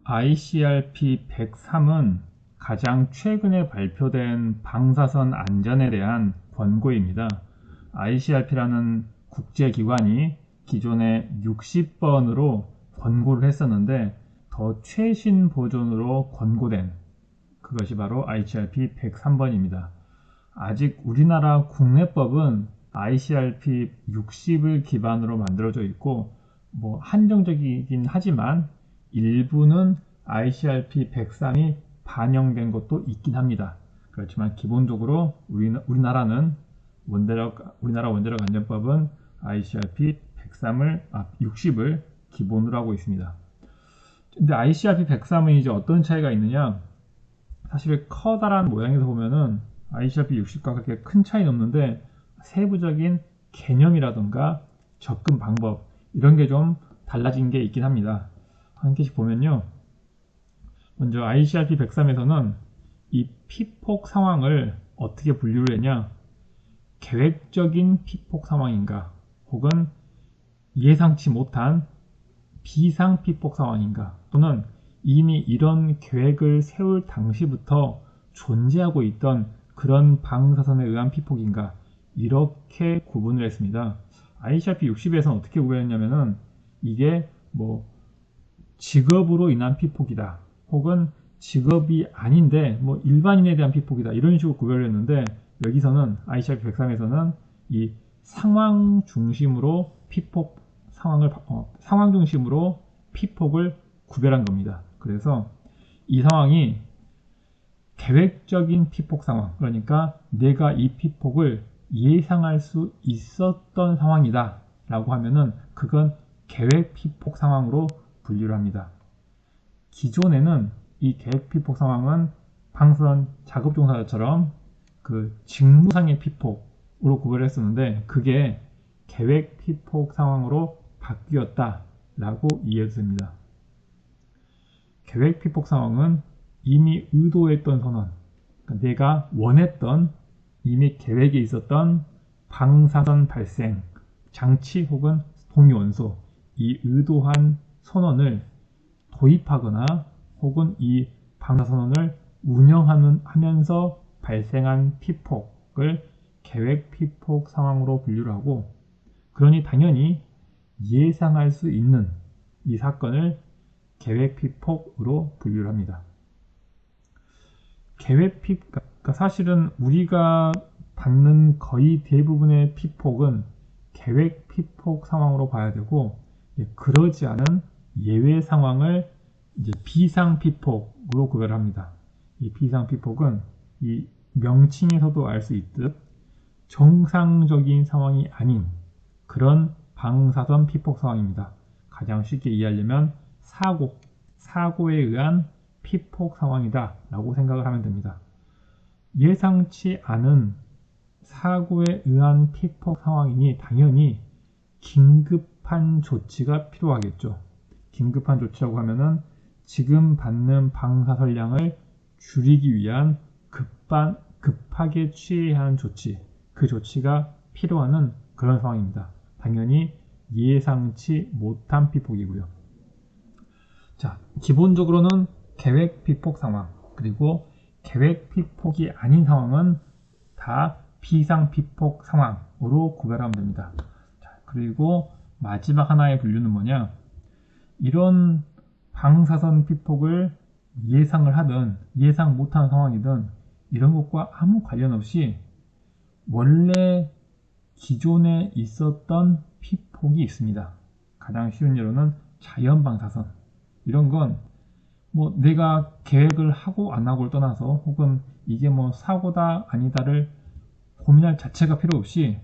ICRP 103은 가장 최근에 발표된 방사선 안전에 대한 권고입니다. ICRP라는 국제기관이 기존에 60번으로 권고를 했었는데 더 최신 버전으로 권고된 그것이 바로 ICRP 103번입니다. 아직 우리나라 국내법은 ICRP 60을 기반으로 만들어져 있고 한정적이긴 하지만 일부는 ICRP 103이 반영된 것도 있긴 합니다. 그렇지만 기본적으로 우리나라 원자력 안전법은 ICRP 60을 기본으로 하고 있습니다. 근데 ICRP 103은 이제 어떤 차이가 있느냐? 사실 커다란 모양에서 보면은 ICRP 60과 그렇게 큰 차이는 없는데 세부적인 개념이라든가 접근 방법 이런 게 좀 달라진 게 있긴 합니다. 한 개씩 보면요. 먼저 ICRP 103에서는 이 피폭 상황을 어떻게 분류를 했냐? 계획적인 피폭 상황인가? 혹은 예상치 못한 비상 피폭 상황인가? 또는 이미 이런 계획을 세울 당시부터 존재하고 있던 그런 방사선에 의한 피폭인가? 이렇게 구분을 했습니다. ICRP 60에서는 어떻게 구별했냐면은 이게 직업으로 인한 피폭이다. 혹은 직업이 아닌데 일반인에 대한 피폭이다. 이런 식으로 구별을 했는데 여기서는 ICRP 103에서는 이 상황 중심으로 피폭을 구별한 겁니다. 그래서 이 상황이 계획적인 피폭 상황, 그러니까 내가 이 피폭을 예상할 수 있었던 상황이다 라고 하면은 그건 계획 피폭 상황으로 분류를 합니다. 기존에는 이 계획 피폭 상황은 방사선 작업 종사자처럼 그 직무상의 피폭으로 구별을 했었는데 그게 계획 피폭 상황으로 바뀌었다라고 이해해도 됩니다. 계획 피폭 상황은 이미 의도했던 선언, 그러니까 내가 원했던 이미 계획에 있었던 방사선 발생 장치 혹은 동위원소 이 의도한 선언을 도입하거나 혹은 이 방사선언을 운영하면서 발생한 피폭을 계획 피폭 상황으로 분류를 하고 그러니 당연히 예상할 수 있는 이 사건을 계획 피폭으로 분류를 합니다. 그러니까 사실은 우리가 받는 거의 대부분의 피폭은 계획 피폭 상황으로 봐야 되고 그러지 않은 예외 상황을 이제 비상 피폭으로 구별합니다. 이 비상 피폭은 이 명칭에서도 알 수 있듯 정상적인 상황이 아닌 그런 방사선 피폭 상황입니다. 가장 쉽게 이해하려면 사고에 의한 피폭 상황이다 라고 생각을 하면 됩니다. 예상치 않은 사고에 의한 피폭 상황이니 당연히 긴급한 조치가 필요하겠죠. 긴급한 조치라고 하면은 지금 받는 방사선량을 줄이기 위한 급하게 취해야 하는 조치, 그 조치가 필요한 그런 상황입니다. 당연히 예상치 못한 피폭이고요. 자, 기본적으로는 계획 피폭 상황, 그리고 계획 피폭이 아닌 상황은 다 비상 피폭 상황으로 구별하면 됩니다. 자, 그리고 마지막 하나의 분류는 뭐냐? 이런 방사선 피폭을 예상을 하든 예상 못한 상황이든 이런 것과 아무 관련 없이 원래 기존에 있었던 피폭이 있습니다. 가장 쉬운 예로는 자연 방사선. 이런 건 내가 계획을 하고 안 하고를 떠나서 혹은 이게 사고다 아니다를 고민할 자체가 필요 없이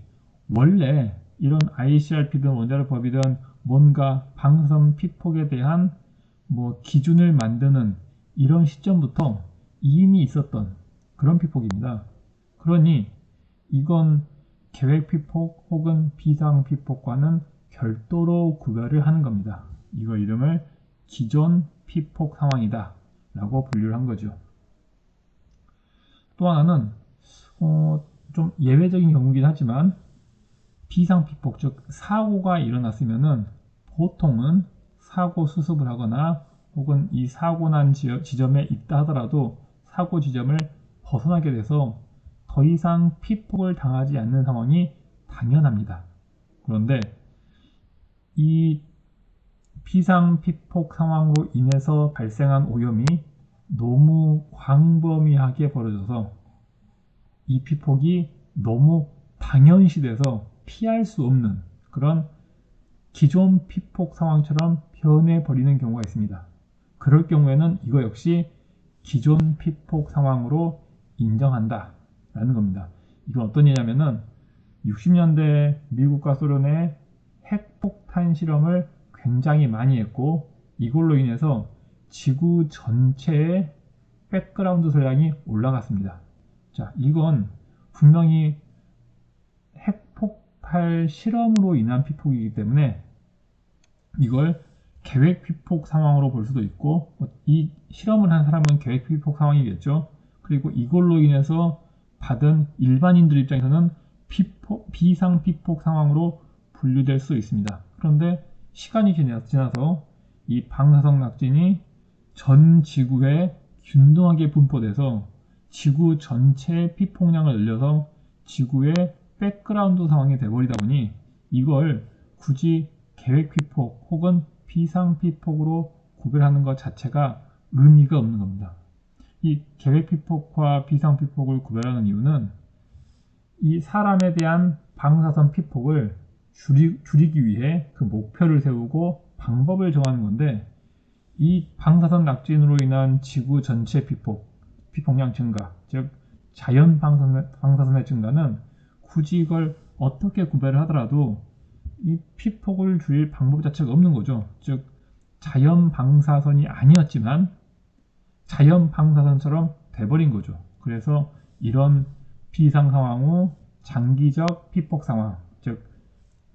원래 이런 ICRP든 원자력법이든 뭔가 방사선 피폭에 대한 기준을 만드는 이런 시점부터 이미 있었던 그런 피폭입니다. 그러니 이건 계획 피폭 혹은 비상 피폭과는 별도로 구별을 하는 겁니다. 이거 이름을 기존 피폭 상황이다 라고 분류를 한 거죠. 또 하나는 좀 예외적인 경우이긴 하지만 비상 피폭, 즉 사고가 일어났으면은 보통은 사고 수습을 하거나 혹은 이 사고 난 지점에 있다 하더라도 사고 지점을 벗어나게 돼서 더 이상 피폭을 당하지 않는 상황이 당연합니다. 그런데 이 비상 피폭 상황으로 인해서 발생한 오염이 너무 광범위하게 벌어져서 이 피폭이 너무 당연시돼서 피할 수 없는 그런 기존 피폭 상황처럼 변해버리는 경우가 있습니다. 그럴 경우에는 이거 역시 기존 피폭 상황으로 인정한다 라는 겁니다. 이건 어떤 얘기냐면은 60년대 미국과 소련의 핵폭탄 실험을 굉장히 많이 했고 이걸로 인해서 지구 전체의 백그라운드 설량이 올라갔습니다. 자, 이건 분명히 핵폭발 실험으로 인한 피폭이기 때문에 이걸 계획 피폭 상황으로 볼 수도 있고 이 실험을 한 사람은 계획 피폭 상황이겠죠. 그리고 이걸로 인해서 받은 일반인들 입장에서는 비상 피폭 상황으로 분류될 수 있습니다. 그런데 시간이 지나서 이 방사성 낙진이 전 지구에 균등하게 분포돼서 지구 전체의 피폭량을 늘려서 지구의 백그라운드 상황이 돼버리다 보니 이걸 굳이 계획 피폭 혹은 비상 피폭으로 구별하는 것 자체가 의미가 없는 겁니다. 이 계획 피폭과 비상 피폭을 구별하는 이유는 이 사람에 대한 방사선 피폭을 줄이기 위해 그 목표를 세우고 방법을 정하는 건데 이 방사선 낙진으로 인한 지구 전체 피폭량 증가, 즉 자연 방사선의 증가는 굳이 이걸 어떻게 구별을 하더라도 이 피폭을 줄일 방법 자체가 없는 거죠. 즉 자연 방사선이 아니었지만 자연 방사선처럼 돼버린 거죠. 그래서 이런 비상 상황 후 장기적 피폭 상황, 즉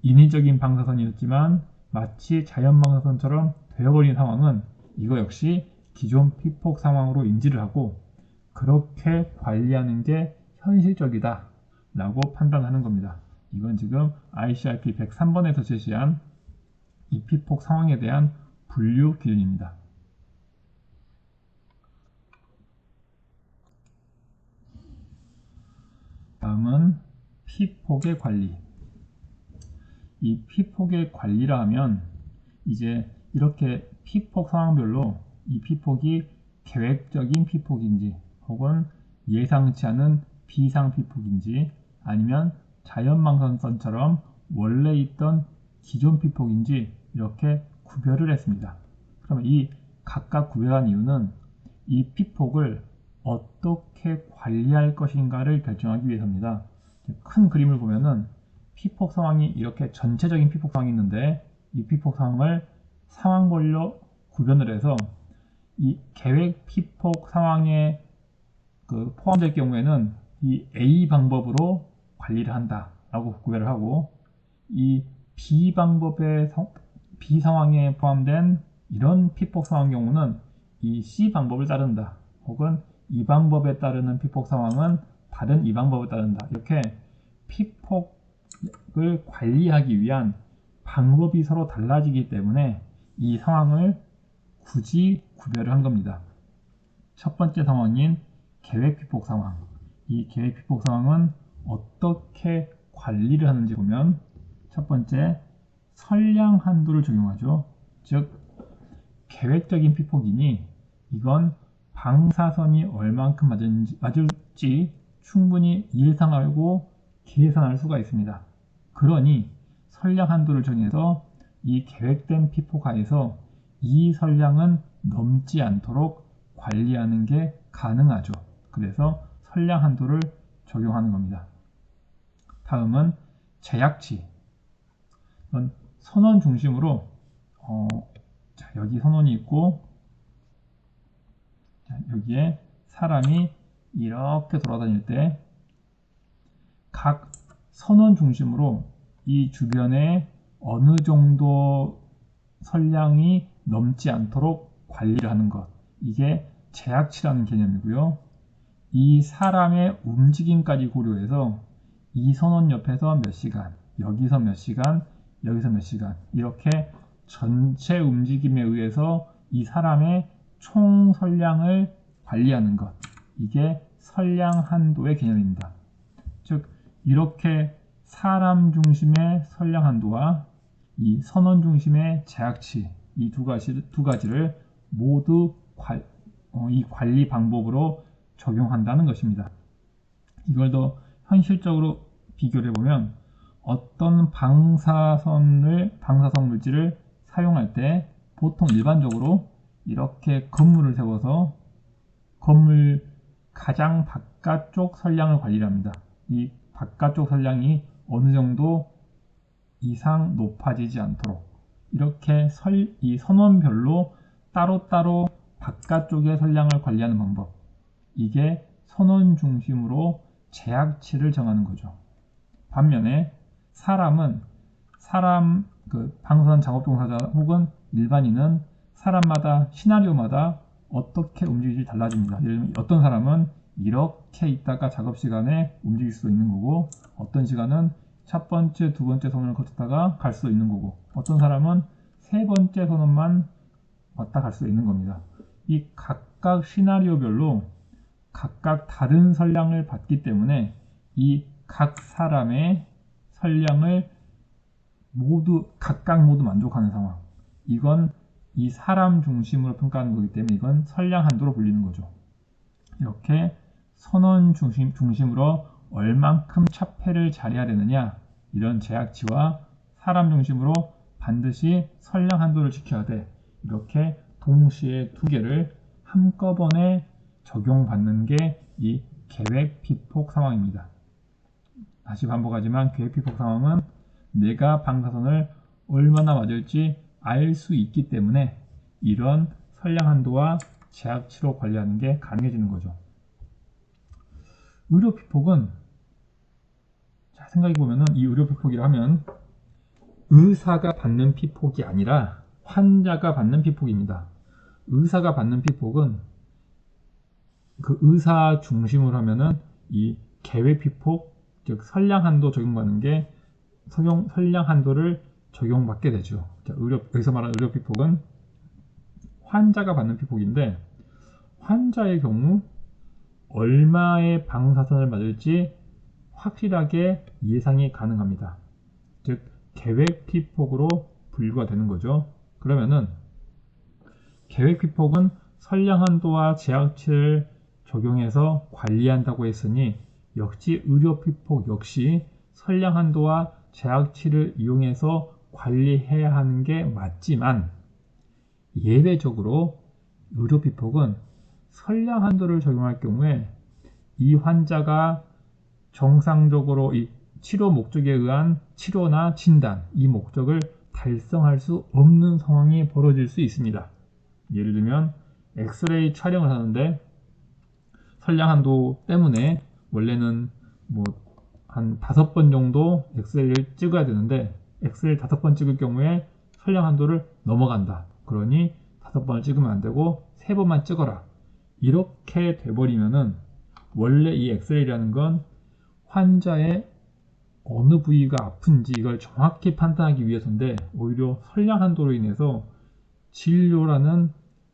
인위적인 방사선이었지만 마치 자연 방사선처럼 되어버린 상황은 이거 역시 기존 피폭 상황으로 인지를 하고 그렇게 관리하는 게 현실적이다 라고 판단하는 겁니다. 이건 지금 ICRP 103번에서 제시한 이 피폭 상황에 대한 분류 기준입니다. 다음은 피폭의 관리. 이 피폭의 관리라 하면 이제 이렇게 피폭 상황별로 이 피폭이 계획적인 피폭인지 혹은 예상치 않은 비상 피폭인지 아니면 자연방사선처럼 원래 있던 기존 피폭인지 이렇게 구별을 했습니다. 그러면 이 각각 구별한 이유는 이 피폭을 어떻게 관리할 것인가를 결정하기 위해서입니다. 큰 그림을 보면은 피폭 상황이 이렇게 전체적인 피폭 상황이 있는데 이 피폭 상황을 상황별로 구별을 해서 이 계획 피폭 상황에 포함될 경우에는 이 A 방법으로 관리를 한다라고 구별을 하고 이 B 방법의 B 상황에 포함된 이런 피폭 상황 경우는 이 C 방법을 따른다. 혹은 이 방법에 따르는 피폭 상황은 다른 이 방법을 따른다. 이렇게 피폭을 관리하기 위한 방법이 서로 달라지기 때문에 이 상황을 굳이 구별을 한 겁니다. 첫 번째 상황인 계획 피폭 상황. 이 계획 피폭 상황은 어떻게 관리를 하는지 보면 첫 번째 선량 한도를 적용하죠. 즉 계획적인 피폭이니 이건 방사선이 얼만큼 맞을지 충분히 예상하고 계산할 수가 있습니다. 그러니 선량 한도를 정해서 이 계획된 피폭 하에서 이 선량은 넘지 않도록 관리하는 게 가능하죠. 그래서 선량 한도를 적용하는 겁니다. 다음은 제약치. 이건 선원 중심으로 자, 여기 선원이 있고 자, 여기에 사람이 이렇게 돌아다닐 때 각 선원 중심으로 이 주변에 어느 정도 선량이 넘지 않도록 관리를 하는 것. 이게 제약치라는 개념이고요. 이 사람의 움직임까지 고려해서 이 선원 옆에서 몇 시간, 여기서 몇 시간, 여기서 몇 시간 이렇게 전체 움직임에 의해서 이 사람의 총 선량을 관리하는 것. 이게 선량 한도의 개념입니다. 즉 이렇게 사람 중심의 선량 한도와 이 선원 중심의 제약치 이 두 가지를 모두 이 관리 방법으로 적용한다는 것입니다. 이걸 더 현실적으로 비교를 해보면 어떤 방사선 물질을 사용할 때 보통 일반적으로 이렇게 건물을 세워서 건물 가장 바깥쪽 선량을 관리를 합니다. 이 바깥쪽 선량이 어느 정도 이상 높아지지 않도록 이렇게 이 선원별로 따로따로 바깥쪽의 선량을 관리하는 방법. 이게 선원 중심으로 제약치를 정하는 거죠. 반면에 사람은 방사선 작업 종사자 혹은 일반인은 사람마다 시나리오마다 어떻게 움직일지 달라집니다. 예를 들면 어떤 사람은 이렇게 있다가 작업 시간에 움직일 수 있는 거고 어떤 시간은 첫 번째, 두 번째 선원을 거쳤다가 갈 수 있는 거고 어떤 사람은 세 번째 선원만 왔다 갈 수 있는 겁니다. 이 각각 시나리오별로 각각 다른 선량을 받기 때문에 이 각 사람의 선량을 각각 모두 만족하는 상황. 이건 이 사람 중심으로 평가하는 거기 때문에 이건 선량 한도로 불리는 거죠. 이렇게 선원 중심으로 얼만큼 차폐를 잘해야 되느냐 이런 제약치와 사람 중심으로 반드시 선량 한도를 지켜야 돼. 이렇게 동시에 두 개를 한꺼번에 적용받는 게 이 계획 피폭 상황입니다. 다시 반복하지만 계획 피폭 상황은 내가 방사선을 얼마나 맞을지 알 수 있기 때문에 이런 선량 한도와 제약치로 관리하는 게 가능해지는 거죠. 의료 피폭은 생각해 보면은 이 의료 피폭이라 하면 의사가 받는 피폭이 아니라 환자가 받는 피폭입니다. 의사가 받는 피폭은 그 의사 중심으로 하면은 이 계획 피폭, 즉 선량 한도 적용받는 게 선량 한도를 적용받게 되죠. 여기서 말하는 의료 피폭은 환자가 받는 피폭인데 환자의 경우 얼마의 방사선을 맞을지 확실하게 예상이 가능합니다. 즉 계획 피폭으로 분류가 되는 거죠. 그러면은 계획 피폭은 선량 한도와 제약치를 적용해서 관리한다고 했으니 역시 의료 피폭 역시 선량 한도와 제약치를 이용해서 관리해야 하는 게 맞지만 예외적으로 의료 피폭은 선량 한도를 적용할 경우에 이 환자가 정상적으로 이 치료 목적에 의한 치료나 진단, 이 목적을 달성할 수 없는 상황이 벌어질 수 있습니다. 예를 들면 엑스레이 촬영을 하는데 선량 한도 때문에 원래는 한 5번 정도 엑스레이를 찍어야 되는데 엑스레이 5번 찍을 경우에 선량 한도를 넘어간다. 그러니 5번을 찍으면 안 되고 3번만 찍어라. 이렇게 돼버리면은 원래 이 엑스레이라는 건 환자의 어느 부위가 아픈지 이걸 정확히 판단하기 위해서인데 오히려 선량 한도로 인해서 진료라는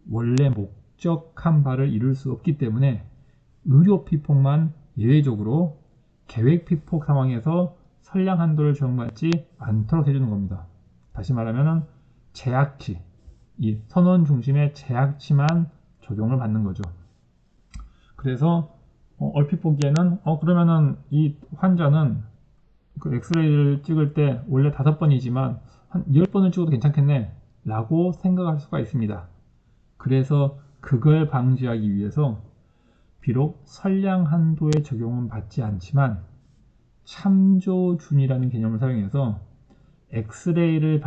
원래 목적한 바를 이룰 수 없기 때문에 의료 피폭만 예외적으로 계획 피폭 상황에서 선량 한도를 적용받지 않도록 해주는 겁니다. 다시 말하면 제약치, 이 선원 중심의 제약치만 적용을 받는 거죠. 그래서 얼핏 보기에는 그러면은 이 환자는 그 엑스레이를 찍을 때 원래 5번이지만 한 10번을 찍어도 괜찮겠네 라고 생각할 수가 있습니다. 그래서 그걸 방지하기 위해서 비록 선량 한도의 적용은 받지 않지만 참조준이라는 개념을 사용해서 엑스레이를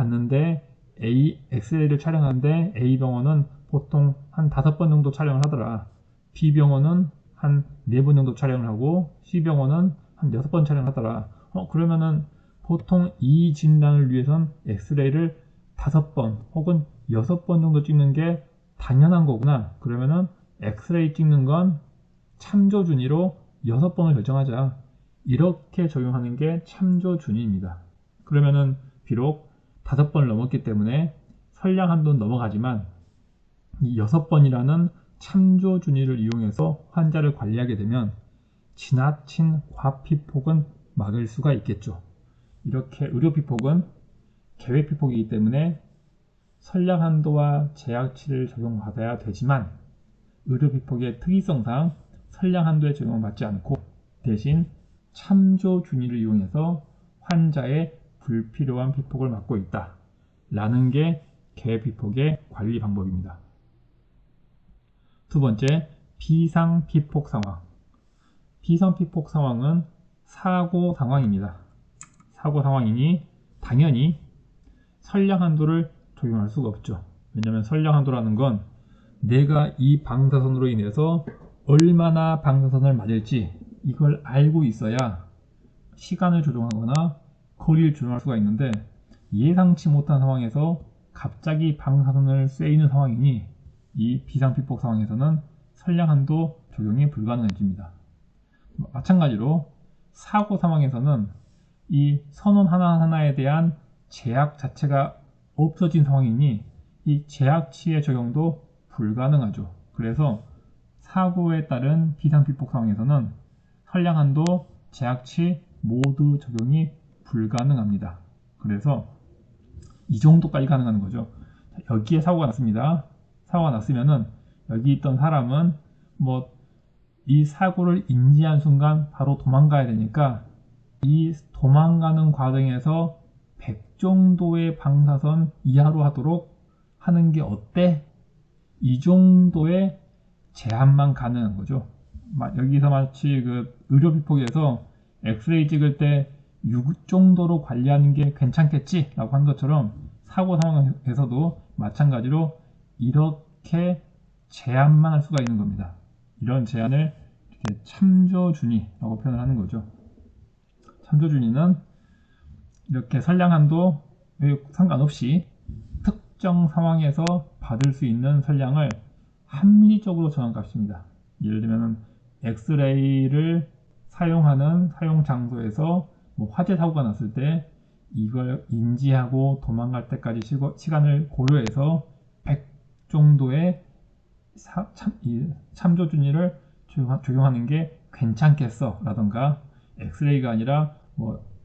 촬영하는데 A 병원은 보통 한 5번 정도 촬영을 하더라. B 병원은 한 4번 정도 촬영을 하고 C 병원은 한 6번 촬영을 하더라. 그러면은 보통 이 진단을 위해선 엑스레이를 5번 혹은 6번 정도 찍는 게 당연한 거구나. 그러면은 엑스레이 찍는 건 참조준위로 6번을 결정하자. 이렇게 적용하는 게 참조준위입니다. 그러면은 비록 5번을 넘었기 때문에 선량 한도는 넘어가지만 이 6번이라는 참조 준위를 이용해서 환자를 관리하게 되면 지나친 과피폭은 막을 수가 있겠죠. 이렇게 의료 피폭은 계획 피폭이기 때문에 선량 한도와 제약치를 적용받아야 되지만 의료 피폭의 특이성상 선량 한도에 적용받지 않고 대신 참조 준위를 이용해서 환자의 불필요한 피폭을 막고 있다 라는 게 계획 피폭의 관리 방법입니다. 두 번째, 비상 피폭 상황. 비상 피폭 상황은 사고 상황입니다. 사고 상황이니 당연히 선량 한도를 적용할 수가 없죠. 왜냐하면 선량 한도라는 건 내가 이 방사선으로 인해서 얼마나 방사선을 맞을지 이걸 알고 있어야 시간을 조정하거나 거리를 조정할 수가 있는데 예상치 못한 상황에서 갑자기 방사선을 쐬이는 상황이니 이 비상피폭 상황에서는 선량 한도 적용이 불가능해집니다. 마찬가지로 사고 상황에서는 이 선원 하나하나에 대한 제약 자체가 없어진 상황이니 이 제약치의 적용도 불가능하죠. 그래서 사고에 따른 비상피폭 상황에서는 선량 한도, 제약치 모두 적용이 불가능합니다. 그래서 이 정도까지 가능한 거죠. 여기에 사고가 났습니다. 사고가 났으면은 여기 있던 사람은 이 사고를 인지한 순간 바로 도망가야 되니까 이 도망가는 과정에서 100 정도의 방사선 이하로 하도록 하는 게 어때? 이 정도의 제한만 가능한 거죠. 여기서 마치 그 의료 비폭에서 엑스레이 찍을 때 6 정도로 관리하는 게 괜찮겠지? 라고 한 것처럼 사고 상황에서도 마찬가지로 이렇게 제한만 할 수가 있는 겁니다. 이런 제한을 이렇게 참조준위라고 표현을 하는 거죠. 참조준위는 이렇게 선량 한도에 상관없이 특정 상황에서 받을 수 있는 선량을 합리적으로 정한 값입니다. 예를 들면 엑스레이를 사용하는 사용 장소에서 화재 사고가 났을 때 이걸 인지하고 도망갈 때까지 시간을 고려해서 100 정도의 참조준위를 적용하는 게 괜찮겠어 라던가 엑스레이가 아니라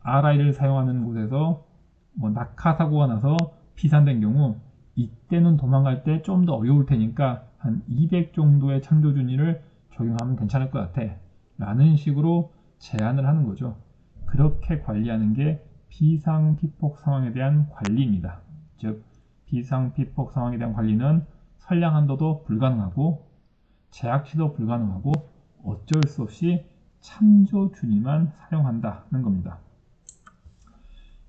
RI를 사용하는 곳에서 낙하 사고가 나서 피산된 경우 이때는 도망갈 때 좀 더 어려울 테니까 한 200 정도의 참조준위를 적용하면 괜찮을 것 같아 라는 식으로 제안을 하는 거죠. 그렇게 관리하는 게 비상피폭 상황에 대한 관리입니다. 즉 비상피폭 상황에 대한 관리는 선량 한도도 불가능하고 제약치도 불가능하고 어쩔 수 없이 참조준위만 사용한다는 겁니다.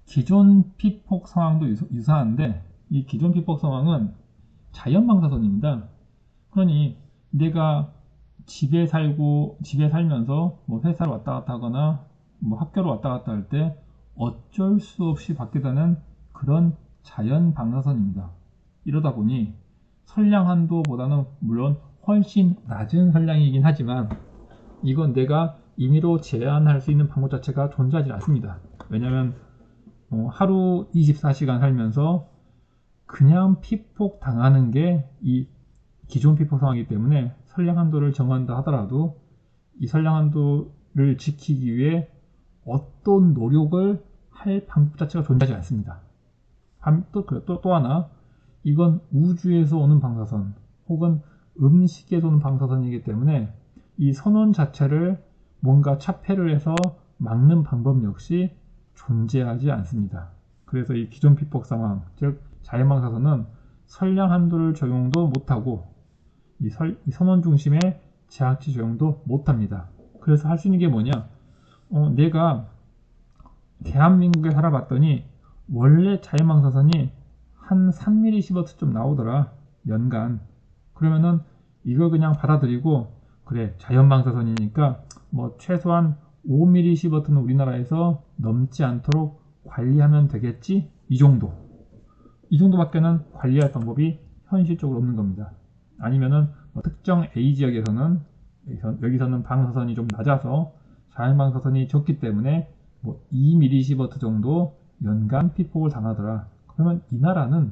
기존 피폭 상황도 유사한데 이 기존 피폭 상황은 자연방사선입니다. 그러니 내가 집에 살면서 회사를 왔다 갔다 하거나 학교를 왔다 갔다 할 때 어쩔 수 없이 받게 되는 그런 자연방사선입니다. 이러다 보니 선량 한도보다는 물론 훨씬 낮은 선량이긴 하지만 이건 내가 임의로 제한할 수 있는 방법 자체가 존재하지 않습니다. 왜냐하면 하루 24시간 살면서 그냥 피폭 당하는 게 이 기존 피폭 상황이기 때문에 선량 한도를 정한다 하더라도 이 선량 한도를 지키기 위해 어떤 노력을 할 방법 자체가 존재하지 않습니다. 또 하나 이건 우주에서 오는 방사선 혹은 음식에서 오는 방사선이기 때문에 이 선원 자체를 뭔가 차폐를 해서 막는 방법 역시 존재하지 않습니다. 그래서 이 기존 피폭 상황, 즉 자연방사선은 선량 한도를 적용도 못하고 이 선원 중심의 제약치 적용도 못합니다. 그래서 할 수 있는 게 뭐냐? 내가 대한민국에 살아봤더니 원래 자연방사선이 한 3mSv 좀 나오더라 연간. 그러면은 이걸 그냥 받아들이고 그래 자연방사선이니까 최소한 5mSv는 우리나라에서 넘지 않도록 관리하면 되겠지? 이 정도밖에는 관리할 방법이 현실적으로 없는 겁니다. 아니면은 특정 A 지역에서는 여기서는 방사선이 좀 낮아서 자연방사선이 적기 때문에 2mSv 정도 연간 피폭을 당하더라. 그러면 이 나라는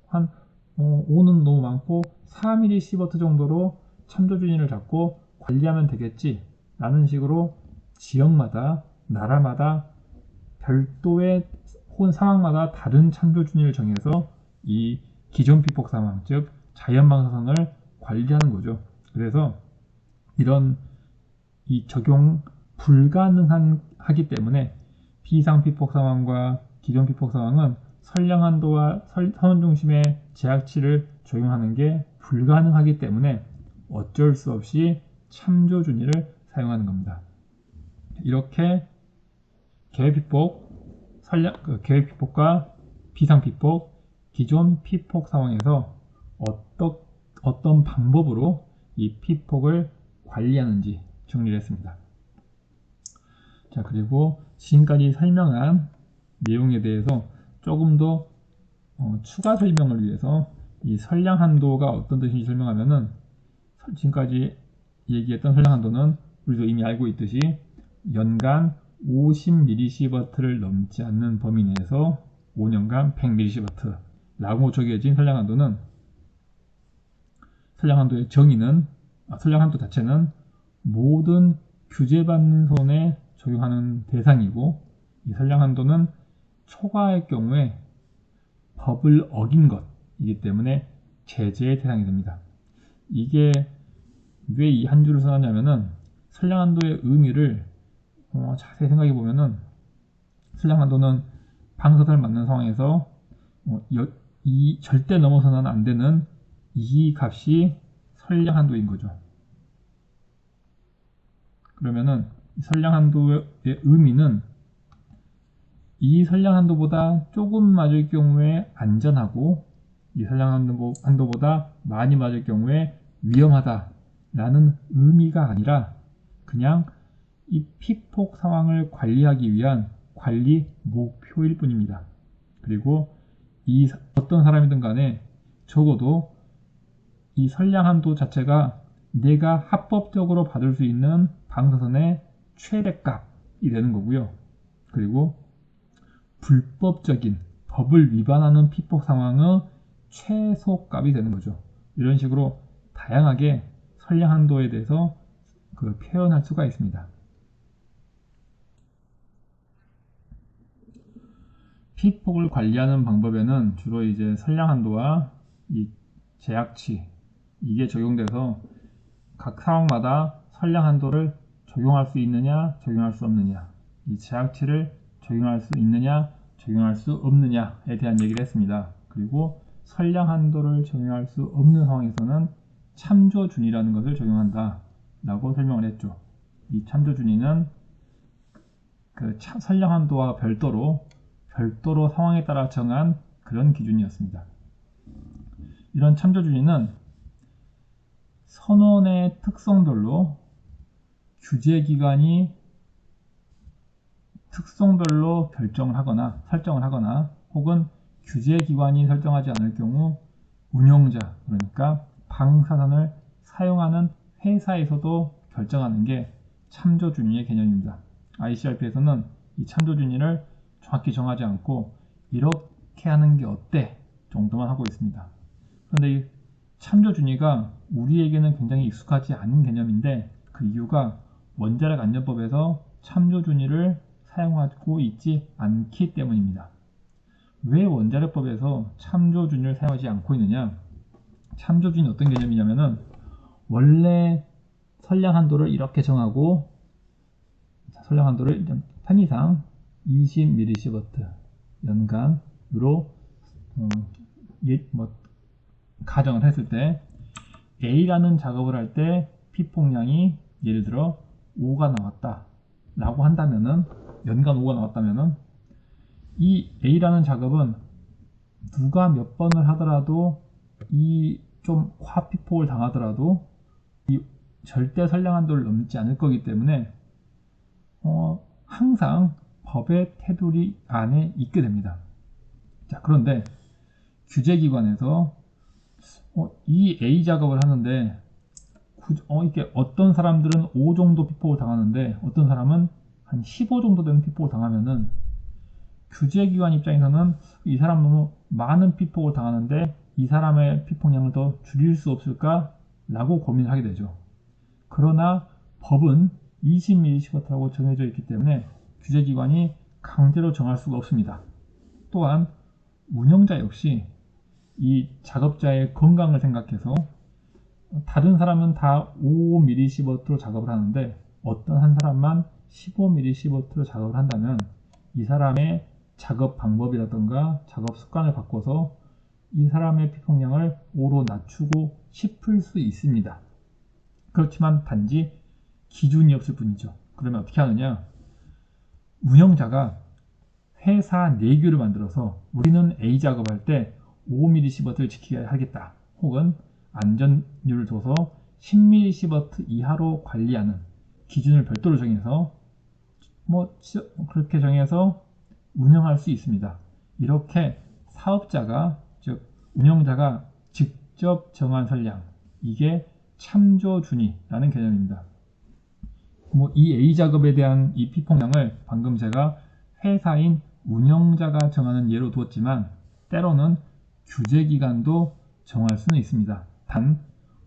한 O는 너무 많고 4mSv 정도로 참조준위를 잡고 관리하면 되겠지 라는 식으로 지역마다 나라마다 별도의 혹은 상황마다 다른 참조준위를 정해서 이 기존 피폭 상황 즉 자연방사선을 관리하는 거죠. 그래서 이런 이 적용 불가능하기 때문에 비상 피폭 상황과 기존 피폭 상황은 선량한도와 선원 중심의 제약치를 적용하는 게 불가능하기 때문에 어쩔 수 없이 참조준위를 사용하는 겁니다. 이렇게 계획 피폭과 비상 피폭, 기존 피폭 상황에서 어떤 방법으로 이 피폭을 관리하는지 정리를 했습니다. 자, 그리고 지금까지 설명한 내용에 대해서 조금 더 추가 설명을 위해서 이 선량한도가 어떤 뜻인지 설명하면은 지금까지 얘기했던 선량한도는 우리도 이미 알고 있듯이 연간 50mSv를 넘지 않는 범위 내에서 5년간 100mSv라고 적혀진 선량한도는 선량한도의 정의는 선량한도 자체는 모든 규제받는 선에 적용하는 대상이고 이 선량한도는 초과할 경우에 법을 어긴 것이기 때문에 제재의 대상이 됩니다. 이게 왜 이 한 줄을 써놨냐면은 선량한도의 의미를 자세히 생각해 보면은 선량한도는 방사선을 맞는 상황에서 이 절대 넘어서는 안 되는 이 값이 선량한도인 거죠. 그러면은 선량한도의 의미는 이 선량한도보다 조금 맞을 경우에 안전하고 이 선량한도보다 많이 맞을 경우에 위험하다라는 의미가 아니라 그냥 이 피폭 상황을 관리하기 위한 관리 목표일 뿐입니다. 그리고 이 어떤 사람이든 간에 적어도 이 선량한도 자체가 내가 합법적으로 받을 수 있는 방사선의 최대값이 되는 거고요. 그리고 불법적인 법을 위반하는 피폭 상황의 최소값이 되는 거죠. 이런 식으로 다양하게 선량한도에 대해서 표현할 수가 있습니다. 피폭을 관리하는 방법에는 주로 이제 선량한도와 이 제약치 이게 적용돼서 각 상황마다 선량한도를 적용할 수 있느냐 적용할 수 없느냐 이 제약치를 적용할 수 있느냐 적용할 수 없느냐에 대한 얘기를 했습니다. 그리고 선량한도를 적용할 수 없는 상황에서는 참조준위라는 것을 적용한다 라고 설명을 했죠. 이 참조준위는 선량한도와 별도로 상황에 따라 정한 그런 기준이었습니다. 이런 참조준위는 선원의 특성별로 규제기관이 특성별로 설정을 하거나 혹은 규제기관이 설정하지 않을 경우 운영자 그러니까 방사선을 사용하는 회사에서도 결정하는 게 참조준위의 개념입니다. ICRP에서는 이 참조준위를 정확히 정하지 않고 이렇게 하는 게 어때 정도만 하고 있습니다. 그런데 이 참조준위가 우리에게는 굉장히 익숙하지 않은 개념인데 그 이유가 원자력 안전법에서 참조준위를 사용하고 있지 않기 때문입니다. 왜 원자력법에서 참조준위를 사용하지 않고 있느냐? 참조준위는 어떤 개념이냐면은 원래 선량한도를 이렇게 정하고 선량한도를 일단 편의상 20mSv 연간으로 가정을 했을 때 A라는 작업을 할 때 피폭량이 예를 들어 5가 나왔다 라고 한다면은 연간 5가 나왔다면은 이 A라는 작업은 누가 몇 번을 하더라도 이 좀 과피폭을 당하더라도 이 절대 선량한도를 넘지 않을 거기 때문에 항상 법의 테두리 안에 있게 됩니다. 자, 그런데 규제기관에서 이 A 작업을 하는데 이렇게 어떤 사람들은 5 정도 피폭을 당하는데 어떤 사람은 한 15 정도 되는 피폭을 당하면은 규제기관 입장에서는 이 사람 너무 많은 피폭을 당하는데 이 사람의 피폭량을 더 줄일 수 없을까라고 고민을 하게 되죠. 그러나 법은 20mS라고 정해져 있기 때문에 규제기관이 강제로 정할 수가 없습니다. 또한 운영자 역시 이 작업자의 건강을 생각해서 다른 사람은 다 5mS로 작업을 하는데 어떤 한 사람만 15mS로 작업을 한다면 이 사람의 작업 방법이라든가 작업 습관을 바꿔서 이 사람의 피폭량을 5로 낮추고 싶을 수 있습니다. 그렇지만 단지 기준이 없을 뿐이죠. 그러면 어떻게 하느냐? 운영자가 회사 내규를 만들어서 우리는 A 작업할 때 5mS를 지켜야 하겠다. 혹은 안전율을 둬서 10mS 이하로 관리하는 기준을 별도로 정해서 그렇게 정해서 운영할 수 있습니다. 이렇게 사업자가 즉 운영자가 직접 정한 선량, 이게 참조준위라는 개념입니다. 이 A 작업에 대한 이 피폭량을 방금 제가 회사인 운영자가 정하는 예로 두었지만 때로는 규제기관도 정할 수는 있습니다. 단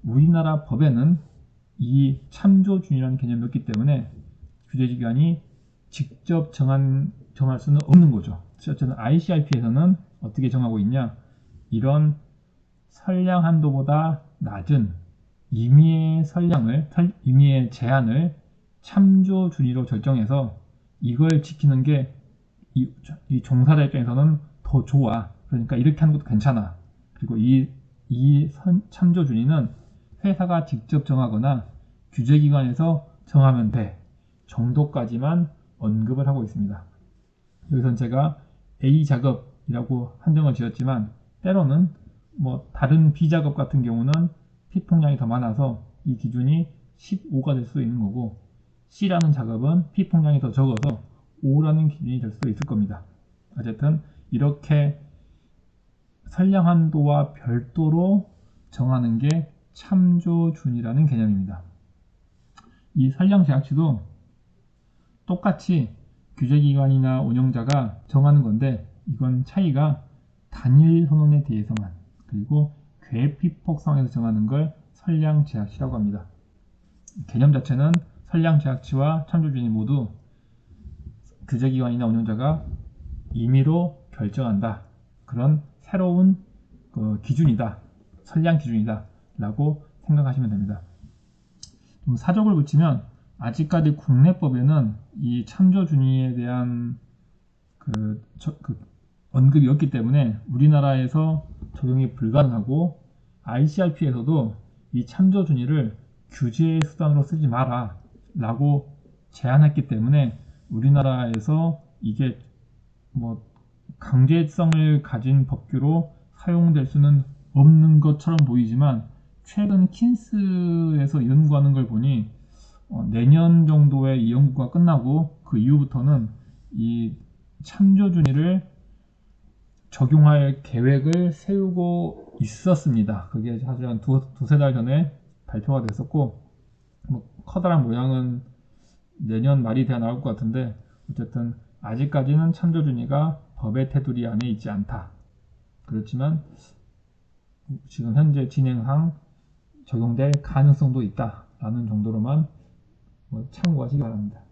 우리나라 법에는 이 참조준위라는 개념이 없기 때문에 규제기관이 직접 정할 수는 없는 거죠. 어쨌든 ICRP에서는 어떻게 정하고 있냐? 이런 선량 한도보다 낮은 임의의 임의의 제한을 참조준위로 결정해서 이걸 지키는 게 이 종사자 입장에서는 더 좋아. 그러니까 이렇게 하는 것도 괜찮아. 그리고 이 참조준위는 회사가 직접 정하거나 규제기관에서 정하면 돼 정도까지만 언급을 하고 있습니다. 여기선 제가 A 작업이라고 한정을 지었지만 때로는 다른 B 작업 같은 경우는 피폭량이 더 많아서 이 기준이 15가 될 수도 있는 거고 C라는 작업은 피폭량이 더 적어서 5라는 기준이 될 수도 있을 겁니다. 어쨌든 이렇게 선량 한도와 별도로 정하는 게 참조준위라는 개념입니다. 이 선량 제약치도 똑같이 규제기관이나 운영자가 정하는 건데 이건 차이가 단일 선언에 대해서만 그리고 괴피폭 상황에서 정하는 걸 선량 제약치라고 합니다. 개념 자체는 선량 제약치와 참조준위 모두 규제기관이나 운영자가 임의로 결정한다. 그런 새로운 기준이다. 선량 기준이다. 라고 생각하시면 됩니다. 좀 사족을 붙이면 아직까지 국내법에는 이 참조준위에 대한 언급이 없기 때문에 우리나라에서 적용이 불가능하고 ICRP에서도 이 참조준위를 규제의 수단으로 쓰지 마라 라고 제안했기 때문에 우리나라에서 이게 강제성을 가진 법규로 사용될 수는 없는 것처럼 보이지만 최근 킨스에서 연구하는 걸 보니 내년 정도에 이 연구가 끝나고 그 이후부터는 이 참조준위를 적용할 계획을 세우고 있었습니다. 그게 사실 한 두세 달 전에 발표가 됐었고 커다란 모양은 내년 말이 돼야 나올 것 같은데 어쨌든 아직까지는 참조준위가 법의 테두리 안에 있지 않다. 그렇지만 지금 현재 진행상 적용될 가능성도 있다라는 정도로만 참고하시기 바랍니다.